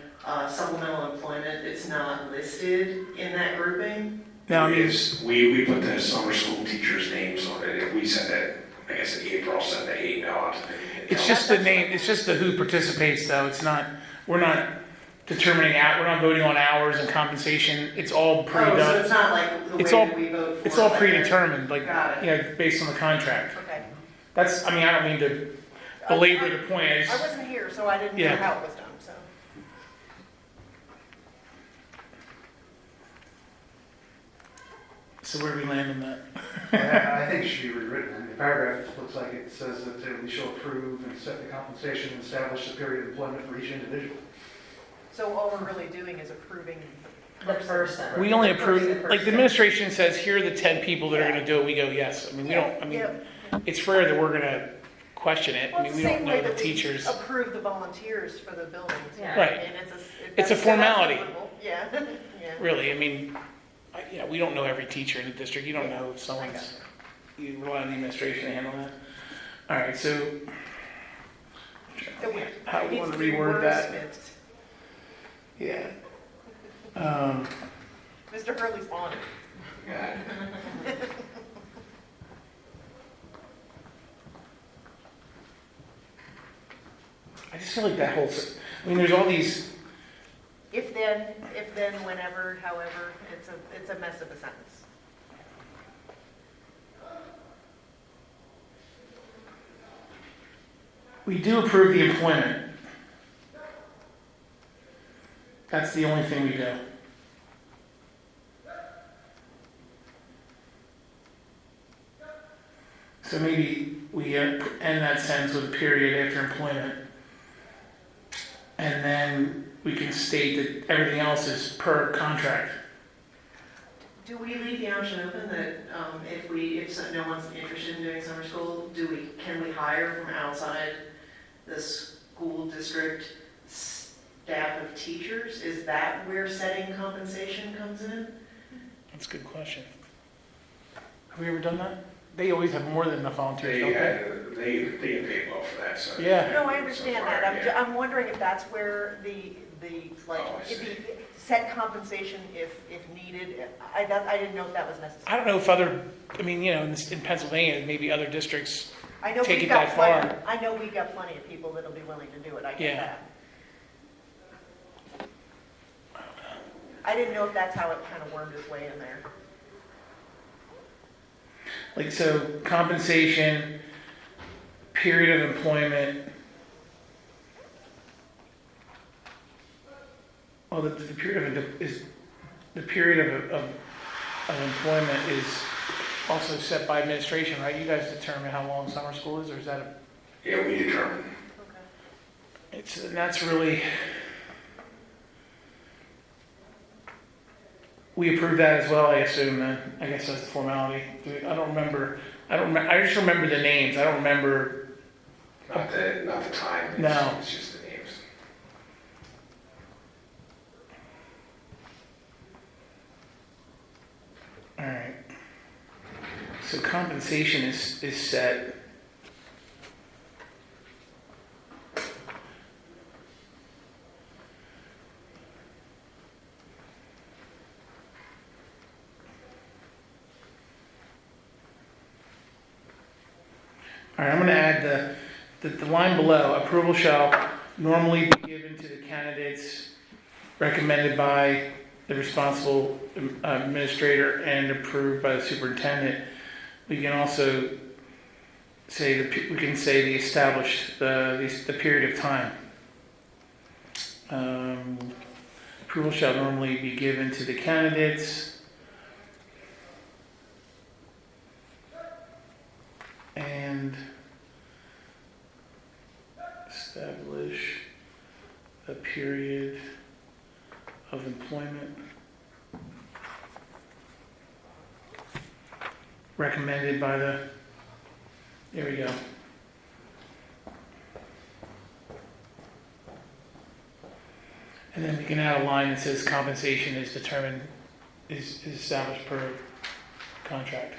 supplemental employment, it's not listed in that grouping? Now, We put the summer school teachers' names on it. We said that I guess in April, 7 to 8 now. It's just the name, it's just the who participates though. It's not, we're not determining out, we're not voting on hours and compensation. It's all Oh, so pre-done. it's not like the way It's all- that we vote for. It's all like, predetermined, like, Got it. you know, based on the contract. Okay. That's, I mean, I don't mean to belabor the point. I I just, wasn't here, so I didn't know Yeah. how it was done, so. so where do we land on that? I think it should be rewritten. I mean, the paragraph looks like it says that we shall approve and set the compensation and establish the period of employment for each individual. So all we're really doing is approving The person. We only The person. approve, like the administration says, here are the 10 people that are gonna do it, we go, yes. I mean, we don't, I mean, Yeah. it's rare that we're gonna question it. Well, I it's mean, the we don't same know way the that we teachers. approve the volunteers for the buildings. Yeah. Right. And It's a that's formality. applicable. Yeah, yeah. Really, I mean, yeah, we don't know every teacher in the district. You don't Yeah, know if I someone's, got you rely on the administration to handle that. All right, so how do we want to reword that? Wordsmithed. Yeah. Mr. Hurley's on it. Yeah. I just feel like that whole, I mean, there's all these, If then, whenever, however, it's a mess of a sentence. we do approve the employment. That's the only thing we do. So maybe we end that sentence with a period after employment. And then we can state that everything else is per contract. Do we leave the option open that if no one's interested in doing summer school, can we hire from outside the school district staff of teachers? Is that where setting compensation comes in? That's a good question. Have we ever done that? They always have more than enough volunteers, don't they? They get paid well for that, so. Yeah. No, I understand So far, that. yeah. I'm wondering if that's where the Oh, I see. set compensation if needed. I didn't know if that was necessary. I don't know if other, I mean, you know, in Pennsylvania, maybe other districts, I know take we've it got that plenty, far. I know we've got plenty of people that'll be willing to do it, I Yeah. get that. I didn't know if that's how it kind of wormed its way in there. like, so compensation, period of employment. Well, the period the period of employment is also set by administration, right? You guys determine how long summer school is, or is that a, Yeah, we determine. it's, and that's really, we approve that as well, I assume, then. I guess that's the formality. I don't remember, I just remember the names. I don't remember, Not the time. It's- No. It's just the names. all right. So compensation is set. All right, I'm going to add the line below. Approval shall normally be given to the candidates recommended by the responsible administrator and approved by the superintendent. We can also say we can say the established the period of time. Approval shall normally be given to the candidates. And establish a period of employment recommended by the, there we go. And then we can add a line that says compensation is determined, is established per contract.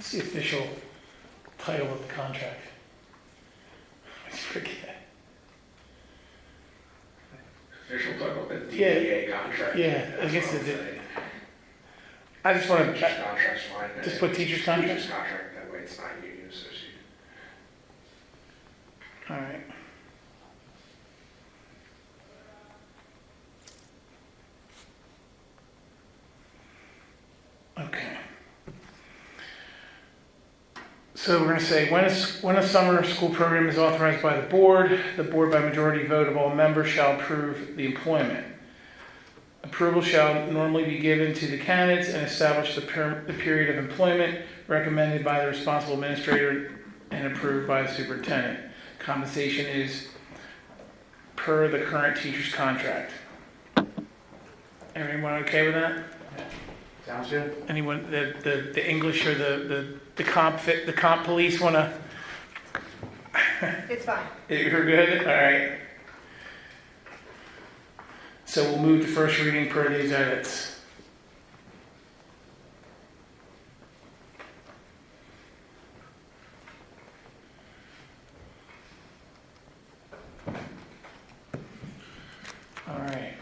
What's the official title of the contract? I forget. Official title of the Yeah. DEA contract. Yeah, I guess it did. I just want Teacher's to contract's fine. just put teacher's contract. Teacher's contract, that way it's not union associated. All right. Okay. So we're going to say when a summer school program is authorized by the board by majority vote of all members shall approve the employment. Approval shall normally be given to the candidates and establish the period of employment recommended by the responsible administrator and approved by the superintendent. Compensation is per the current teacher's contract. Everyone okay with that? Sounds good. Anyone, the English or the comp police want to? It's fine. You're good? All right. So we'll move to first reading per these edits. All right.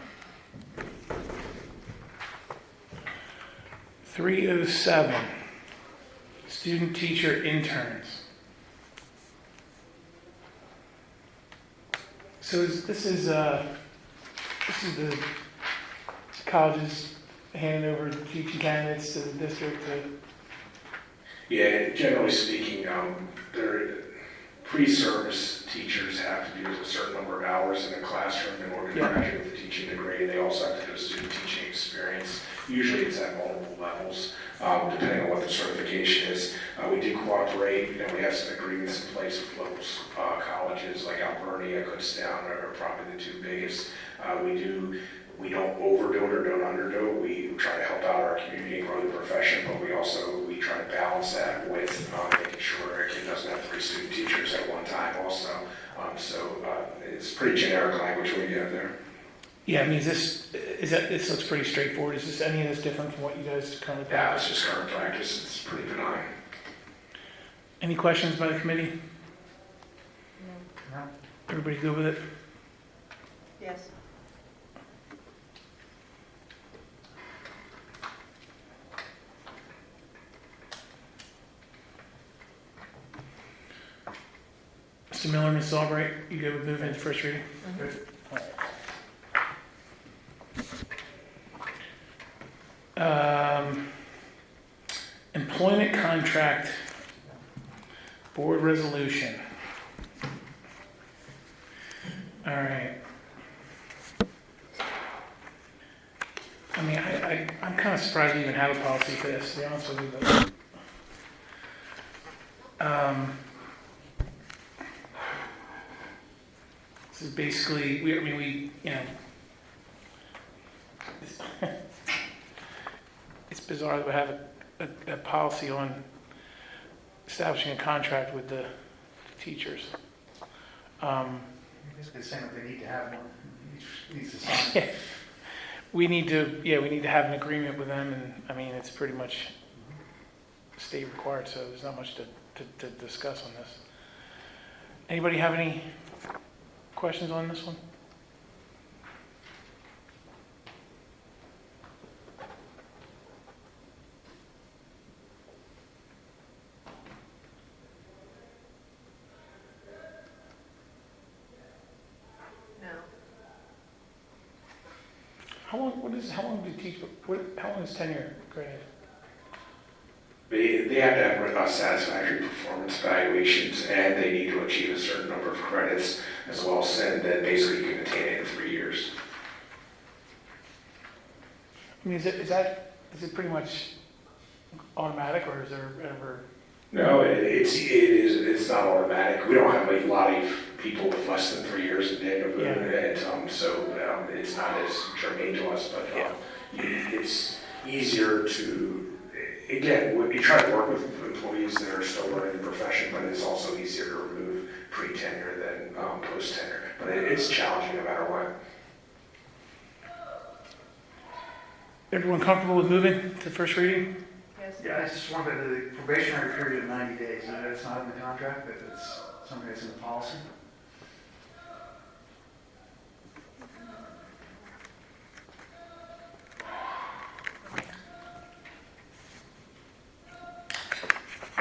307, student teacher interns. So this is the colleges handing over teaching candidates to the district to... Yeah, generally speaking, their pre-service teachers have to do a certain number of hours in a classroom in order to Yeah. graduate with a teaching degree. They also have to do a student teaching experience. Usually it's at multiple levels, depending on what the certification is. We do cooperate, we have some agreements in place with local colleges like Albernia, Kutztown are probably the two biggest. We don't overdo it or don't underdo it. We try to help out our community and grow the profession, but we try to balance that with making sure a kid doesn't have 3 student teachers at one time also. It's pretty generic language we have there. Yeah, I mean, this looks pretty straightforward. Is this any of this different from what you guys currently Yeah, practice? it's just current practice. It's pretty benign. Any questions by the committee? No. Everybody good with it? Yes. Mr. Miller, Ms. Albright, you good with moving to first reading? Good. Employment contract board resolution. All right. I mean, I'm kind of surprised we even have a policy for this, to be honest with you, but this is basically, it's bizarre that we have a policy on establishing a contract with the teachers. Basically saying that they need to have one, each needs to sign. We need to have an agreement with them, and I mean, it's pretty much state required, so there's not much to discuss on this. Anybody have any questions on this one? No. How long do you teach, how long is tenure granted? They have to have satisfactory performance evaluations, and they need to achieve a certain number of credits as well, and then basically you can attain it in 3 years. I mean, is it pretty much automatic, or is there ever? No, it's not automatic. We don't have a lot of people with less than 3 years at the end of it, and it's not as germane to us, but it's easier to. Again, we try to work with employees that are still learning the profession, but it's also easier to remove pre-tenure than post-tenure. But it's challenging no matter what. Everyone comfortable with moving to first reading? Yes. Yes. Yeah, I just wanted the probationary period of 90 days, and it's not in the contract, that it's something that's in the policy.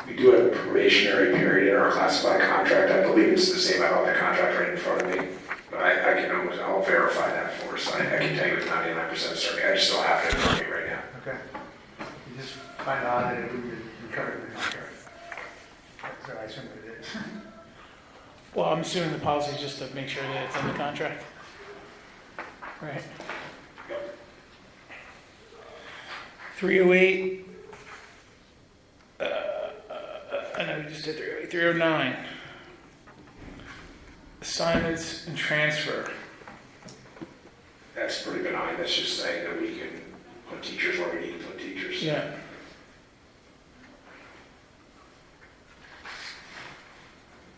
We do have a probationary period in our classified contract. I believe it's the same. I don't have the contract right in front of me. But I'll verify that for us. I can tell you with 99% certainty. I just don't have it in front of me right now. Okay. You just find out that it would be covered in the contract. So I assume that it is. Well, I'm assuming the policy is just to make sure that it's in the contract. Right. Yep. 308. I know we just did 308. 309. Assignments and transfer. That's pretty benign. That's just saying that we can put teachers where we need to put teachers. Yeah.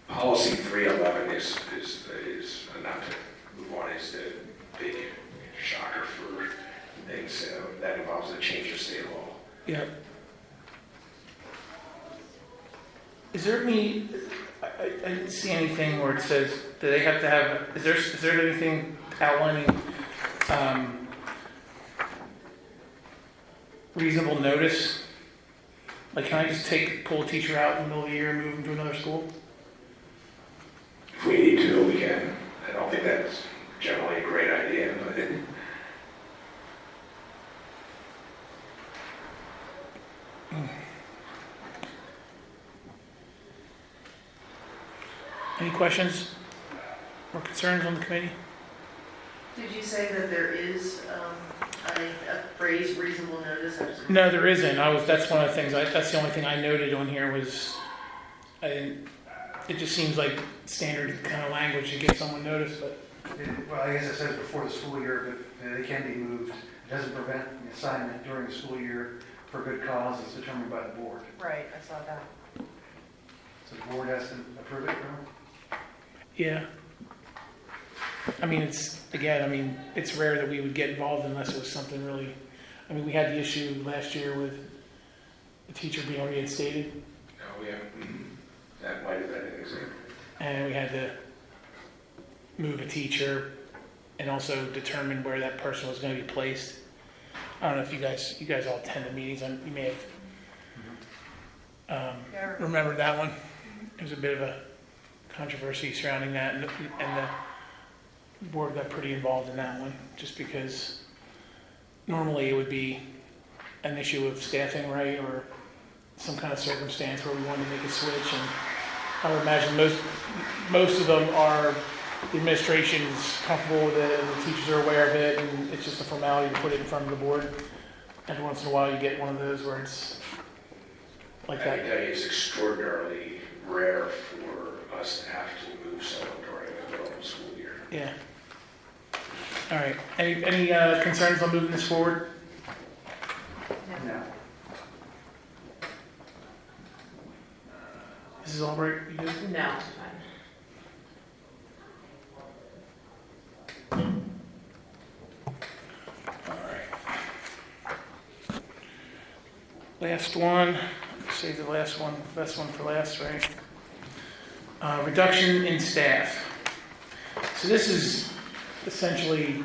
Policy 311 is not to move on, is the big shocker for things that involves a change of state law. Yeah. Is there any, I didn't see anything where it says, do they have to have, is there anything outlining reasonable notice? Like, can I just pull a teacher out in the middle of the year and move them to another school? If we need to, we can. I don't think that's generally a great idea, but Any questions or concerns on the committee? Did you say that there is a phrase, reasonable notice? No, there isn't. That's one of the things, that's the only thing I noted on here was, it just seems like standard kind of language to give someone notice, but. Well, I guess it says before the school year, but they can be moved. It doesn't prevent the assignment during the school year for good cause as determined by the board. Right, I saw that. So the board has to approve it, no? Yeah. I mean, it's rare that we would get involved unless it was something really, we had the issue last year with the teacher being reinstated, no, yeah, that might have been an example. and we had to move a teacher and also determine where that person was going to be placed. I don't know if you guys all attend the meetings, and you may have remembered that one. There was a bit of a controversy surrounding that, and the board got pretty involved in that one, just because normally it would be an issue of staffing, right, or some kind of circumstance where we wanted to make a switch, and I would imagine most of them are, the administration's comfortable with it, and the teachers are aware of it, and it's just a formality to put it in front of the board. Every once in a while you get one of those where it's like I that. can tell you it's extraordinarily rare for us to have to move someone during the middle of the school year. Yeah. All right. Any concerns on moving this forward? No. Mrs. Albright, you good? No. All right. Last one. Save the last one. Best one for last, right? Reduction in staff. So this is essentially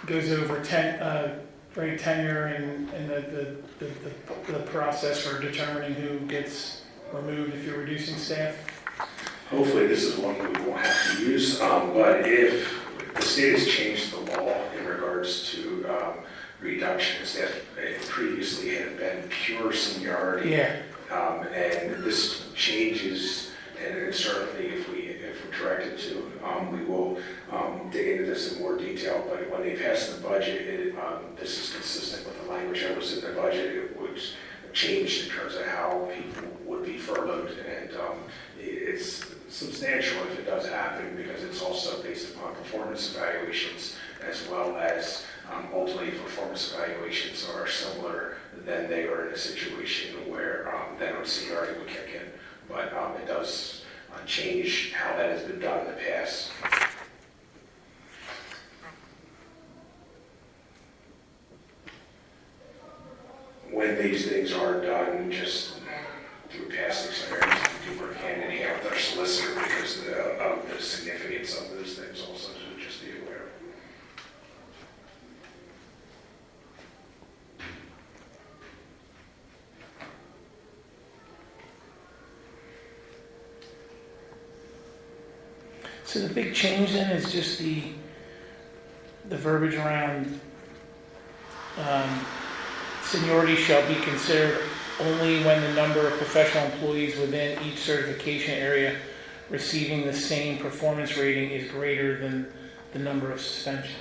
goes over tenure and the process for determining who gets removed if you're reducing staff. Hopefully this is one we won't have to use, but if the state has changed the law in regards to reduction of staff, it previously had been pure seniority. Yeah. And this changes, and certainly if we're directed to, we will dig into this in more detail, but when they passed the budget, this is consistent with the language that was in the budget. It was changed in terms of how people would be furloughed, and it's substantial if it does happen, because it's also based upon performance evaluations, as well as ultimately performance evaluations are similar, then they are in a situation where then seniority would kick in. But it does change how that has been done in the past. When these things are done, explicit because of the significance of those things also, to just be aware. So the big change then is just the verbiage around seniority shall be considered only when the number of professional employees within each certification area receiving the same performance rating is greater than the number of suspensions.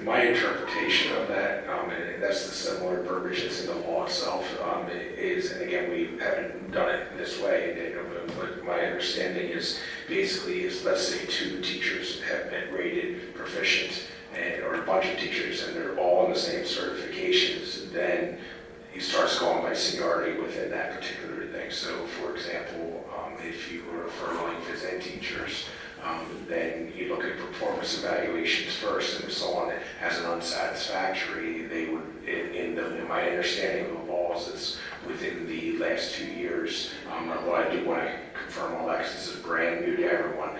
My interpretation of that, and that's the similar verbiage that's in the law itself, is, and again, we haven't done it this way, but my understanding is basically is, let's say 2 teachers have been rated proficient, or a bunch of teachers, and they're all in the same certifications, then he starts going by seniority within that particular thing. So, for example, if you were furloughing phys ed teachers, then you look at performance evaluations first, and if someone has an unsatisfactory, they would, in my understanding of the laws, it's within the last 2 years. Although I do want to confirm all that because this is brand new to everyone.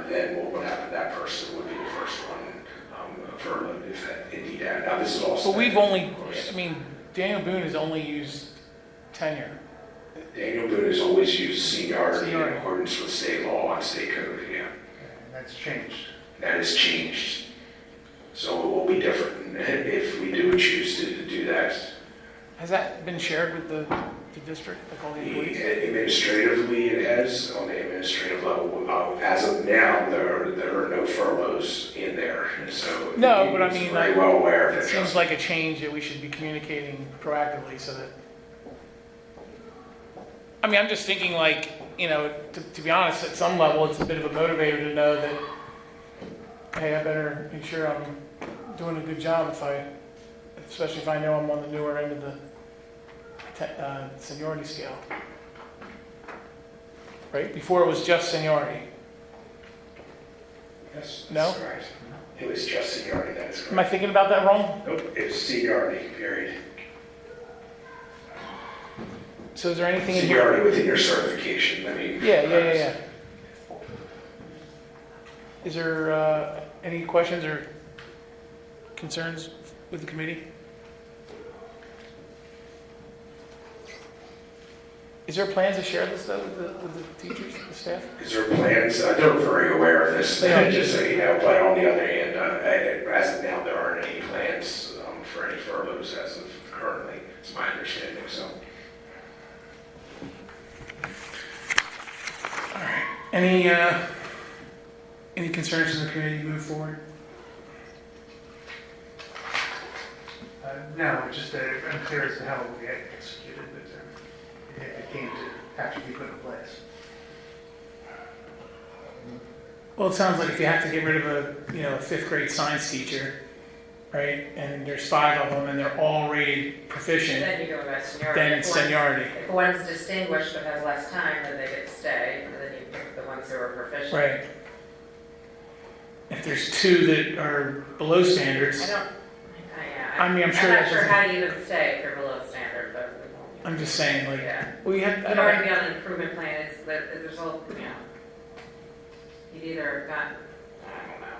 Then what would happen? That person would be the first one furloughed if that indeed happened. Now this is also. But we've only, I mean, Daniel Boone has only used tenure. Daniel Boone has always used seniority in Seniority. accordance with state law and state code, yeah. And that's changed. That has changed. So it will be different if we do choose to do that. Has that been shared with the district, like all the employees? Administratively, it has, on the administrative level. As of now, there are no furloughs in there, so. No, but I he's mean, very like, well aware of It that. seems like a change that we should be communicating proactively so that, I mean, I'm just thinking like, you know, to be honest, at some level, it's a bit of a motivator to know that, hey, I better make sure I'm doing a good job especially if I know I'm on the newer end of the seniority scale. Right? Before it was just seniority. Yes, No? that's correct. It was just seniority, that's correct. Am I thinking about that wrong? Nope, it's seniority, period. So is there anything in here? Seniority within your certification, I mean. Yeah. Is there any questions or concerns with the committee? Is there plans to share this though with the teachers, the staff? Is there plans? They're very aware of this, They are. just so you know, but on the other hand, as of now, there aren't any plans for any furloughs as of currently, it's my understanding, so. All right. Any concerns from the committee move forward? No, just unclear as to how it will get executed, but if it came to actually be put in place. Well, it sounds like if you have to get rid of a 5th grade science teacher, right, and there's 5 of them and they're all rated proficient, Then you go by seniority. then it's seniority. If one's distinguished but has less time, then they get to stay, and then you pick the ones who are proficient. Right. If there's 2 that are below standards, I mean, I'm sure I'm that not sure doesn't- how you even stay if you're below standard, but we won't. I'm just saying, like, Yeah. we have, You'd already be on an improvement plan, it's, there's all, you'd either have got, I don't know.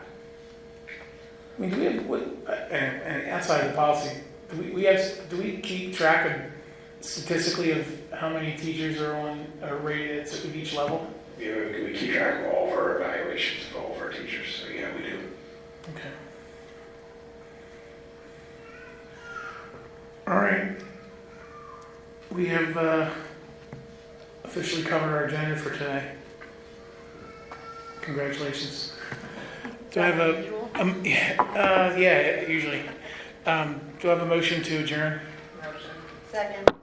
I mean, do we have, and outside of the policy, do we keep track of statistically of how many teachers are rated at each level? We keep track of all of our evaluations of all of our teachers, so yeah, we do. Okay. All right. We have officially covered our agenda for today. Congratulations. Do I have yeah, usually. Do I have a motion to adjourn? Motion. Second.